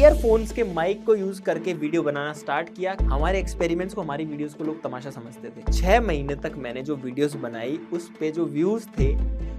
Earphones के mic को use करके वीडियो बनाना स्टार्ट किया। हमारे एक्सपेरिमेंट्स को, हमारी वीडियोस को लोग तमाशा समझते थे। 6 महीने तक मैंने जो वीडियोस बनाई उस पे जो व्यूज थे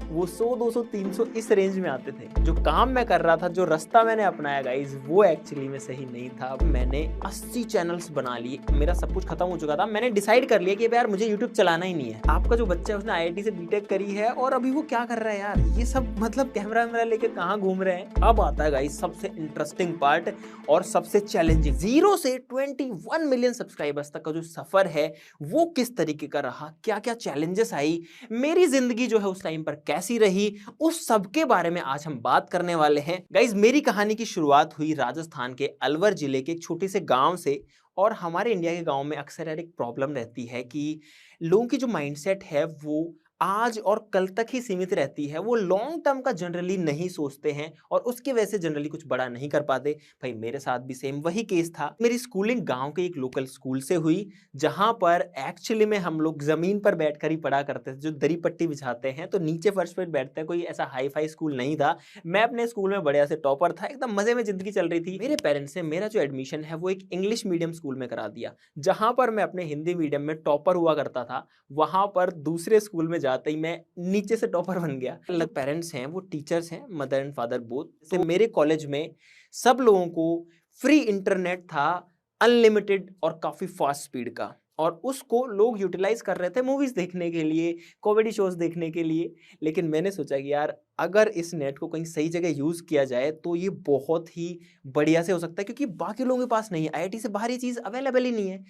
वो 100, 200, 300 इस रेंज में आते थे। जो काम मैं कर रहा था, जो रास्ता मैंने अपनाया गाइस, वो एक्चुअली में सही नहीं था। मैंने 80 चैनल्स बना लिए, मेरा सब कुछ खत्म हो चुका था। मैंने डिसाइड कर लिया कि यार मुझे यूट्यूब चलाना ही नहीं है। आपका जो बच्चा है उसने IIT से बीटेक करी है और अभी वो क्या कर रहा है यार, ये सब मतलब कैमरा वैमरा लेके कहाँ घूम रहे हैं। अब आता है गाइस सबसे इंटरेस्टिंग पार्ट और सबसे चैलेंजिंग। 0 से 21 मिलियन सब्सक्राइबर्स तक का जो सफर है वो किस तरीके का रहा, क्या क्या चैलेंजेस आई, मेरी जिंदगी जो है उस टाइम पर कैसी रही, उस सब के बारे में आज हम बात करने वाले हैं। गाइस मेरी कहानी की शुरुआत हुई राजस्थान के अलवर जिले के एक छोटे से गांव से। और हमारे इंडिया के गांव में अक्सर यार एक प्रॉब्लम रहती है कि लोगों की जो माइंडसेट है वो आज और कल तक ही सीमित रहती है। वो लॉन्ग टर्म का जनरली नहीं सोचते हैं और उसकी वजह से जनरली कुछ बड़ा नहीं कर पाते। भाई मेरे साथ भी सेम वही केस था। मेरी स्कूलिंग गांव के एक लोकल स्कूल से हुई, जहां पर एक्चुअली में हम लोग जमीन पर बैठकर ही पढ़ा करते थे। जो दरी पट्टी बिछाते हैं तो नीचे फर्श पर बैठते हैं, कोई ऐसा हाई फाई स्कूल नहीं था। मैं अपने स्कूल में बढ़िया से टॉपर था, एकदम मजे में जिंदगी चल रही थी। मेरे पेरेंट्स ने मेरा जो एडमिशन है वो एक इंग्लिश मीडियम स्कूल में करा दिया। जहां पर मैं अपने हिंदी मीडियम में टॉपर हुआ करता था, वहां पर दूसरे स्कूल में जाते ही मैं नीचे से टॉपर बन गया। अलग पेरेंट्स हैं, वो टीचर्स हैं, मदर एंड फादर बोथ। तो मेरे कॉलेज में सब लोगों को फ्री इंटरनेट था, अनलिमिटेड और काफी फास्ट स्पीड का। और उसको लोग यूटिलाइज कर रहे थे मूवीज देखने के लिए, कॉमेडी शोज देखने के लिए। लेकिन मैंने सोचा कि यार अगर इस नेट को कहीं सही जगह यूज किया जाए तो ये बहुत ही बढ़िया से हो सकता है, क्योंकि बाकी लोगों के पास नहीं है। IIT से बाहर ये चीज अवेलेबल ही नहीं है।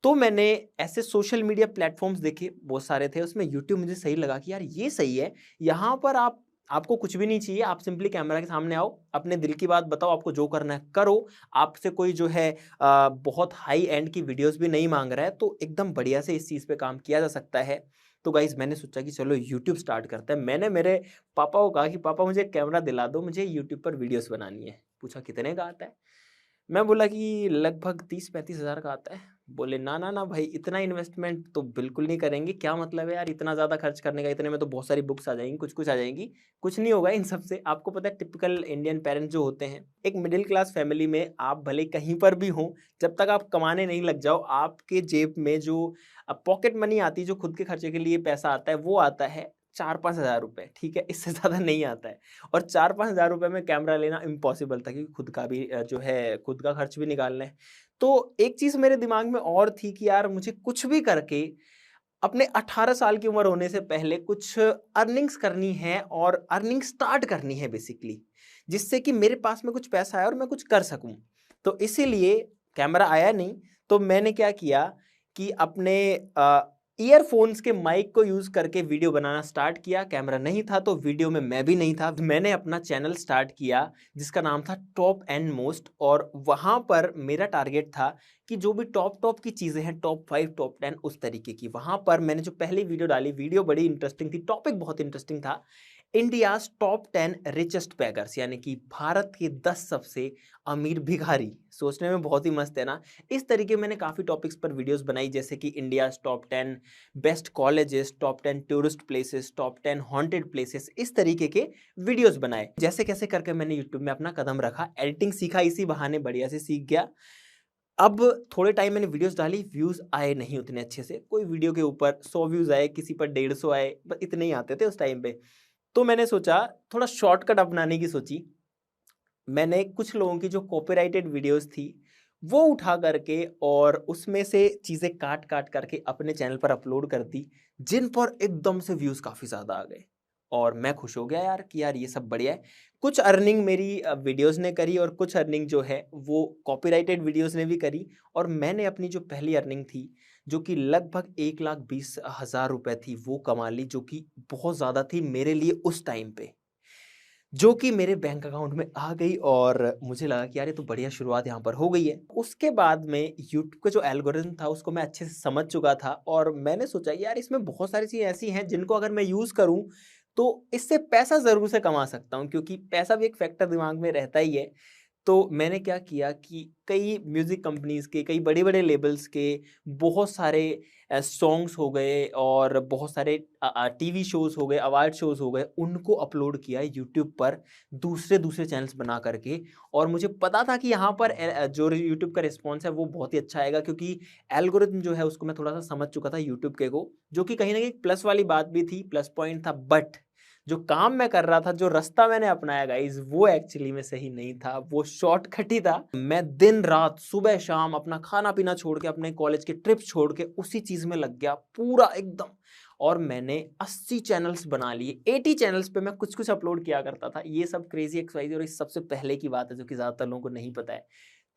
तो मैंने ऐसे सोशल मीडिया प्लेटफॉर्म्स देखे, बहुत सारे थे, उसमें यूट्यूब मुझे सही लगा कि यार ये सही है। यहाँ पर आपको कुछ भी नहीं चाहिए, आप सिंपली कैमरा के सामने आओ, अपने दिल की बात बताओ, आपको जो करना है करो। आपसे कोई जो है बहुत हाई एंड की वीडियोस भी नहीं मांग रहा है, तो एकदम बढ़िया से इस चीज़ पे काम किया जा सकता है। तो गाइज मैंने सोचा कि चलो यूट्यूब स्टार्ट करते हैं। मैंने मेरे पापा को कहा कि पापा मुझे कैमरा दिला दो, मुझे यूट्यूब पर वीडियोस बनानी है। पूछा कितने का आता है? मैं बोला कि लगभग 30-35 हज़ार का आता है। बोले ना ना ना भाई, इतना इन्वेस्टमेंट तो बिल्कुल नहीं करेंगे, क्या मतलब है यार इतना ज़्यादा खर्च करने का, इतने में तो बहुत सारी बुक्स आ जाएंगी, कुछ कुछ आ जाएंगी, कुछ नहीं होगा इन सब से। आपको पता है टिपिकल इंडियन पेरेंट्स जो होते हैं, एक मिडिल क्लास फैमिली में आप भले कहीं पर भी हो, जब तक आप कमाने नहीं लग जाओ, आपके जेब में जो पॉकेट मनी आती है, जो खुद के खर्चे के लिए पैसा आता है, वो आता है 4-5 हज़ार रुपये, ठीक है, इससे ज़्यादा नहीं आता है। और 4-5 हज़ार रुपये में कैमरा लेना इम्पॉसिबल था, क्योंकि खुद का भी जो है खुद का खर्च भी निकालना है। तो एक चीज़ मेरे दिमाग में और थी कि यार मुझे कुछ भी करके अपने 18 साल की उम्र होने से पहले कुछ अर्निंग्स करनी है और अर्निंग स्टार्ट करनी है बेसिकली, जिससे कि मेरे पास में कुछ पैसा आए और मैं कुछ कर सकूं। तो इसीलिए कैमरा आया नहीं, तो मैंने क्या किया कि अपने ईयरफोन्स के माइक को यूज करके वीडियो बनाना स्टार्ट किया। कैमरा नहीं था तो वीडियो में मैं भी नहीं था। मैंने अपना चैनल स्टार्ट किया जिसका नाम था टॉप एंड मोस्ट, और वहां पर मेरा टारगेट था कि जो भी टॉप की चीजें हैं, टॉप 5, टॉप 10 उस तरीके की। वहां पर मैंने जो पहली वीडियो डाली, वीडियो बड़ी इंटरेस्टिंग थी, टॉपिक बहुत इंटरेस्टिंग था। इंडियाज टॉप 10 रिचेस्ट बैगर्स, यानी कि भारत के 10 सबसे अमीर भिखारी। सोचने में बहुत ही मस्त है ना। इस तरीके मैंने काफी टॉपिक्स पर वीडियोस बनाई, जैसे कि India's top 10 best colleges, top 10 tourist places, top 10 haunted places, इस तरीके के वीडियोस बनाए। जैसे कैसे करके मैंने यूट्यूब में अपना कदम रखा, एडिटिंग सीखा, इसी बहाने बढ़िया से सीख गया। अब थोड़े टाइम मैंने वीडियोस डाली, व्यूज आए नहीं उतने अच्छे से। कोई वीडियो के ऊपर 100 व्यूज आए, किसी पर 150 आए, बस इतने ही आते थे उस टाइम पे। तो मैंने सोचा थोड़ा शॉर्टकट अपनाने की सोची। मैंने कुछ लोगों की जो कॉपीराइटेड वीडियोस थी वो उठा करके और उसमें से चीज़ें काट काट करके अपने चैनल पर अपलोड कर दी, जिन पर एकदम से व्यूज़ काफ़ी ज़्यादा आ गए। और मैं खुश हो गया यार कि यार ये सब बढ़िया है। कुछ अर्निंग मेरी वीडियोस ने करी और कुछ अर्निंग जो है वो कॉपीराइटेड वीडियोस ने भी करी। और मैंने अपनी जो पहली अर्निंग थी, जो कि लगभग 1,20,000 रुपए थी, वो कमा ली, जो कि बहुत ज़्यादा थी मेरे लिए उस टाइम पे, जो कि मेरे बैंक अकाउंट में आ गई। और मुझे लगा कि यार ये तो बढ़िया शुरुआत यहाँ पर हो गई है। उसके बाद में यूट्यूब का जो एल्गोरिथम था उसको मैं अच्छे से समझ चुका था, और मैंने सोचा यार इसमें बहुत सारी चीज़ें ऐसी हैं जिनको अगर मैं यूज़ करूँ तो इससे पैसा ज़रूर से कमा सकता हूँ, क्योंकि पैसा भी एक फैक्टर दिमाग में रहता ही है। तो मैंने क्या किया कि कई म्यूज़िक कंपनीज़ के, कई बड़े-बड़े लेबल्स के बहुत सारे सॉन्ग्स हो गए और बहुत सारे टीवी शोज़ हो गए, अवार्ड शोज़ हो गए, उनको अपलोड किया यूट्यूब पर दूसरे-दूसरे चैनल्स बना करके। और मुझे पता था कि यहाँ पर जो यूट्यूब का रिस्पॉन्स है वो बहुत ही अच्छा आएगा, क्योंकि एल्गोरिथम जो है उसको मैं थोड़ा-सा समझ चुका था यूट्यूब के को, जो कि कहीं न कहीं प्लस वाली बात भी थी, प्लस पॉइंट था। बट जो काम मैं कर रहा था, जो रास्ता मैंने अपनाया गाइस, वो एक्चुअली में सही नहीं था, वो शॉर्टकट ही था। मैं दिन रात सुबह शाम अपना खाना पीना छोड़ के, अपने कॉलेज के ट्रिप छोड़ के उसी चीज में लग गया पूरा एकदम। और मैंने 80 चैनल्स बना लिए, 80 चैनल्स पे मैं कुछ कुछ अपलोड किया करता था। ये सब क्रेजी एक्सवाइजी, और इस सबसे पहले की बात है जो कि ज्यादातर लोगों को नहीं पता है।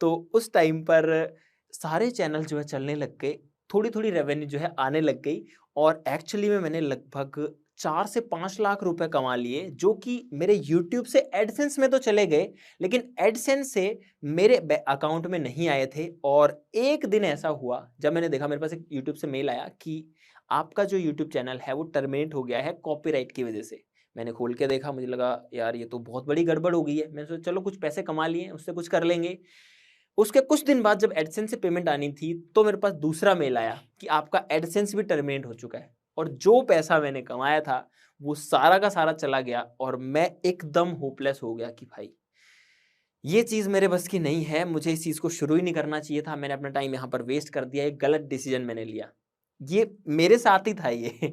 तो उस टाइम पर सारे चैनल जो है चलने लग गए, थोड़ी थोड़ी रेवेन्यू जो है आने लग गई। और एक्चुअली में मैंने लगभग 4 से 5 लाख रुपए कमा लिए, जो कि मेरे YouTube से एडसेंस में तो चले गए, लेकिन एडसेंस से मेरे अकाउंट में नहीं आए थे। और एक दिन ऐसा हुआ जब मैंने देखा, मेरे पास एक YouTube से मेल आया कि आपका जो YouTube चैनल है वो टर्मिनेट हो गया है कॉपीराइट की वजह से। मैंने खोल के देखा, मुझे लगा यार ये तो बहुत बड़ी गड़बड़ हो गई है। मैंने सोचा चलो कुछ पैसे कमा लिए, उससे कुछ कर लेंगे। उसके कुछ दिन बाद जब एडसेंस से पेमेंट आनी थी, तो मेरे पास दूसरा मेल आया कि आपका एडसेंस भी टर्मिनेट हो चुका है। और जो पैसा मैंने कमाया था वो सारा का सारा चला गया, और मैं एकदम होपलेस हो गया कि भाई ये चीज़ मेरे बस की नहीं है, मुझे इस चीज़ को शुरू ही नहीं करना चाहिए था, मैंने अपना टाइम यहाँ पर वेस्ट कर दिया, एक गलत डिसीजन मैंने लिया। ये मेरे साथ ही था ये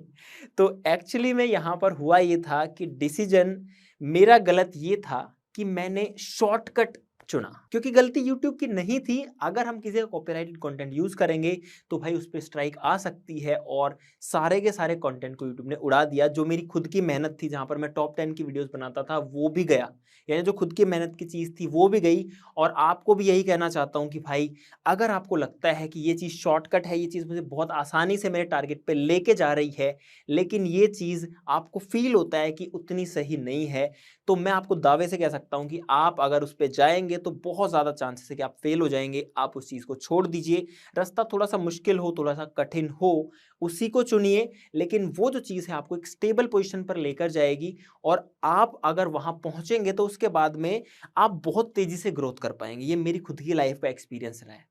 तो एक्चुअली में यहाँ पर हुआ ये था कि डिसीजन मेरा गलत ये था कि मैंने शॉर्टकट चुना, क्योंकि गलती यूट्यूब की नहीं थी। अगर हम किसी का कॉपीराइटेड कंटेंट यूज करेंगे तो भाई उस पर स्ट्राइक आ सकती है, और सारे के सारे कंटेंट को यूट्यूब ने उड़ा दिया। जो मेरी खुद की मेहनत थी, जहां पर मैं टॉप 10 की वीडियोस बनाता था, वो भी गया। यानी जो खुद की मेहनत की चीज़ थी वो भी गई। और आपको भी यही कहना चाहता हूँ कि भाई अगर आपको लगता है कि ये चीज़ शॉर्टकट है, ये चीज़ मुझे बहुत आसानी से मेरे टारगेट पे लेके जा रही है, लेकिन ये चीज़ आपको फील होता है कि उतनी सही नहीं है, तो मैं आपको दावे से कह सकता हूँ कि आप अगर उस पर जाएंगे तो बहुत ज़्यादा चांसेस है कि आप फेल हो जाएंगे। आप उस चीज़ को छोड़ दीजिए। रास्ता थोड़ा सा मुश्किल हो, थोड़ा सा कठिन हो, उसी को चुनिए, लेकिन वो जो चीज़ है आपको एक स्टेबल पोजीशन पर लेकर जाएगी। और आप अगर वहाँ पहुँचेंगे तो उसके बाद में आप बहुत तेज़ी से ग्रोथ कर पाएंगे। ये मेरी खुद की लाइफ का एक्सपीरियंस रहा है।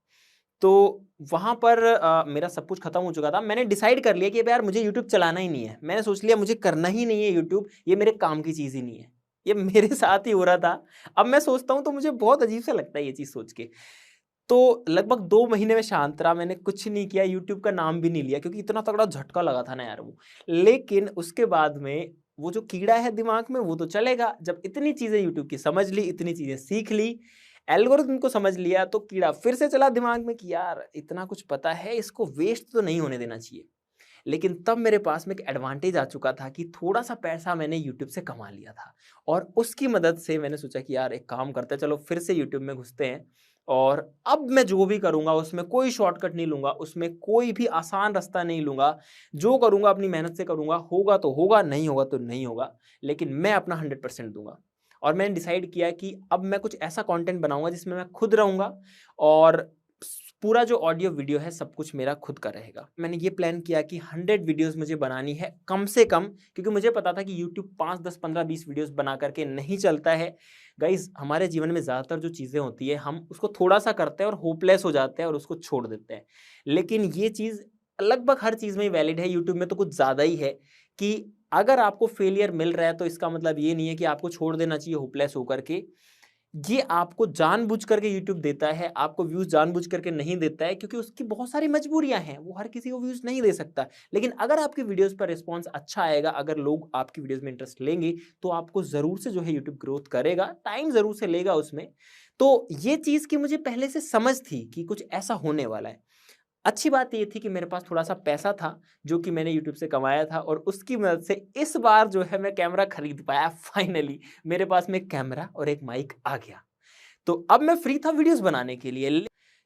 तो वहाँ पर मेरा सब कुछ खत्म हो चुका था। मैंने डिसाइड कर लिया कि अब यार मुझे यूट्यूब चलाना ही नहीं है। मैंने सोच लिया मुझे करना ही नहीं है यूट्यूब, ये मेरे काम की चीज़ ही नहीं है। ये मेरे साथ ही हो रहा था। अब मैं सोचता हूँ तो मुझे बहुत अजीब सा लगता है ये चीज़ सोच के। तो लगभग 2 महीने में शांत रहा, मैंने कुछ नहीं किया, यूट्यूब का नाम भी नहीं लिया, क्योंकि इतना तगड़ा झटका लगा था ना यार वो। लेकिन उसके बाद में वो जो कीड़ा है दिमाग में वो तो चलेगा। जब इतनी चीज़ें यूट्यूब की समझ ली, इतनी चीज़ें सीख ली, एल्गोरिथम को समझ लिया, तो कीड़ा फिर से चला दिमाग में कि यार इतना कुछ पता है, इसको वेस्ट तो नहीं होने देना चाहिए। लेकिन तब मेरे पास में एक एडवांटेज आ चुका था कि थोड़ा सा पैसा मैंने यूट्यूब से कमा लिया था, और उसकी मदद से मैंने सोचा कि यार एक काम करते हैं, चलो फिर से यूट्यूब में घुसते हैं। और अब मैं जो भी करूंगा उसमें कोई शॉर्टकट नहीं लूंगा, उसमें कोई भी आसान रास्ता नहीं लूंगा। जो करूंगा अपनी मेहनत से करूंगा, होगा तो होगा, नहीं होगा तो नहीं होगा, लेकिन मैं अपना 100% दूंगा। और मैंने डिसाइड किया कि अब मैं कुछ ऐसा कंटेंट बनाऊंगा जिसमें मैं खुद रहूंगा, और पूरा जो ऑडियो वीडियो है सब कुछ मेरा खुद का रहेगा। मैंने ये प्लान किया कि 100 वीडियोस मुझे बनानी है कम से कम, क्योंकि मुझे पता था कि यूट्यूब 5, 10, 15, 20 वीडियोस बना करके नहीं चलता है। गाइज हमारे जीवन में ज़्यादातर जो चीज़ें होती है हम उसको थोड़ा सा करते हैं और होपलेस हो जाते हैं और उसको छोड़ देते हैं। लेकिन ये चीज़ लगभग हर चीज़ में ही वैलिड है, यूट्यूब में तो कुछ ज़्यादा ही है कि अगर आपको फेलियर मिल रहा है तो इसका मतलब ये नहीं है कि आपको छोड़ देना चाहिए होपलेस होकर के। ये आपको जानबूझ करके यूट्यूब देता है, आपको व्यूज़ जानबूझ करके नहीं देता है, क्योंकि उसकी बहुत सारी मजबूरियां हैं, वो हर किसी को व्यूज़ नहीं दे सकता। लेकिन अगर आपकी वीडियोस पर रिस्पांस अच्छा आएगा, अगर लोग आपकी वीडियोस में इंटरेस्ट लेंगे, तो आपको ज़रूर से जो है यूट्यूब ग्रोथ करेगा, टाइम ज़रूर से लेगा उसमें। तो ये चीज़ की मुझे पहले से समझ थी कि कुछ ऐसा होने वाला है। अच्छी बात ये थी कि मेरे पास थोड़ा सा पैसा था जो कि मैंने यूट्यूब से कमाया था, और उसकी मदद से इस बार जो है मैं कैमरा खरीद पाया फाइनली। मेरे पास में एक कैमरा और एक माइक आ गया, तो अब मैं फ्री था वीडियोस बनाने के लिए।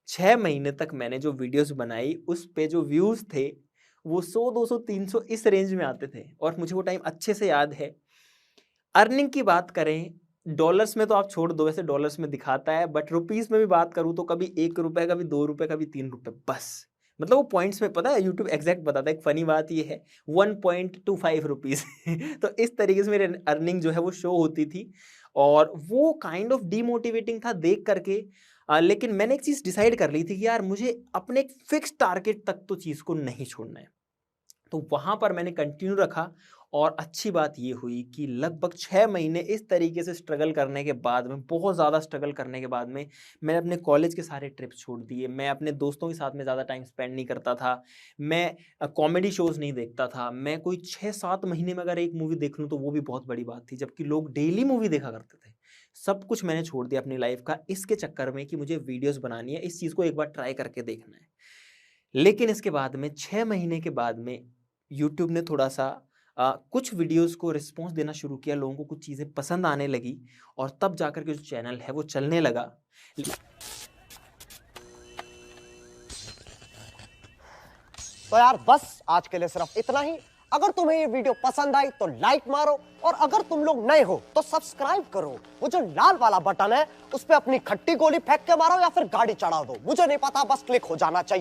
6 महीने तक मैंने जो वीडियोस बनाई उस पे जो व्यूज थे वो 100, 200, 300 इस रेंज में आते थे, और मुझे वो टाइम अच्छे से याद है। अर्निंग की बात करें, डॉलर्स में तो आप छोड़ दो, वैसे डॉलर्स में दिखाता है, बट रुपीस में भी बात करूं तो कभी 1 रुपए, कभी 2 रुपए, कभी 3 रुपए, बस। मतलब वो पॉइंट्स में, पता है यूट्यूब एग्जैक्ट बताता है। एक फनी बात ये है 1.25 रुपीज तो इस तरीके से मेरी अर्निंग जो है वो शो होती थी। और वो काइंड ऑफ डीमोटिवेटिंग था देख करके। लेकिन मैंने एक चीज़ डिसाइड कर ली थी कि यार मुझे अपने एक फिक्स टारगेट तक तो चीज़ को नहीं छोड़ना है। तो वहाँ पर मैंने कंटिन्यू रखा और अच्छी बात ये हुई कि लगभग 6 महीने इस तरीके से स्ट्रगल करने के बाद में, बहुत ज़्यादा स्ट्रगल करने के बाद में, मैंने अपने कॉलेज के सारे ट्रिप्स छोड़ दिए। मैं अपने दोस्तों के साथ में ज़्यादा टाइम स्पेंड नहीं करता था। मैं कॉमेडी शोज़ नहीं देखता था। मैं कोई 6-7 महीने में अगर एक मूवी देख लूँ तो वो भी बहुत बड़ी बात थी, जबकि लोग डेली मूवी देखा करते थे। सब कुछ मैंने छोड़ दिया अपनी लाइफ़ का इसके चक्कर में कि मुझे वीडियोज़ बनानी है, इस चीज़ को एक बार ट्राई करके देखना है। लेकिन इसके बाद में 6 महीने के बाद में यूट्यूब ने थोड़ा-सा कुछ वीडियोज़ को रिस्पॉन्स देना शुरू किया, लोगों को कुछ चीज़ें पसंद आने लगी और तब जाकर के जो चैनल है वो चलने लगा। तो यार बस आज के लिए सिर्फ इतना ही। अगर तुम्हें ये वीडियो पसंद आई तो लाइक मारो, और अगर तुम लोग नए हो तो सब्सक्राइब करो। वो जो लाल वाला बटन है उस पे अपनी खट्टी गोली फेंक के मारो या फिर गाड़ी चढ़ा दो, मुझे नहीं पता, बस क्लिक हो जाना चाहिए।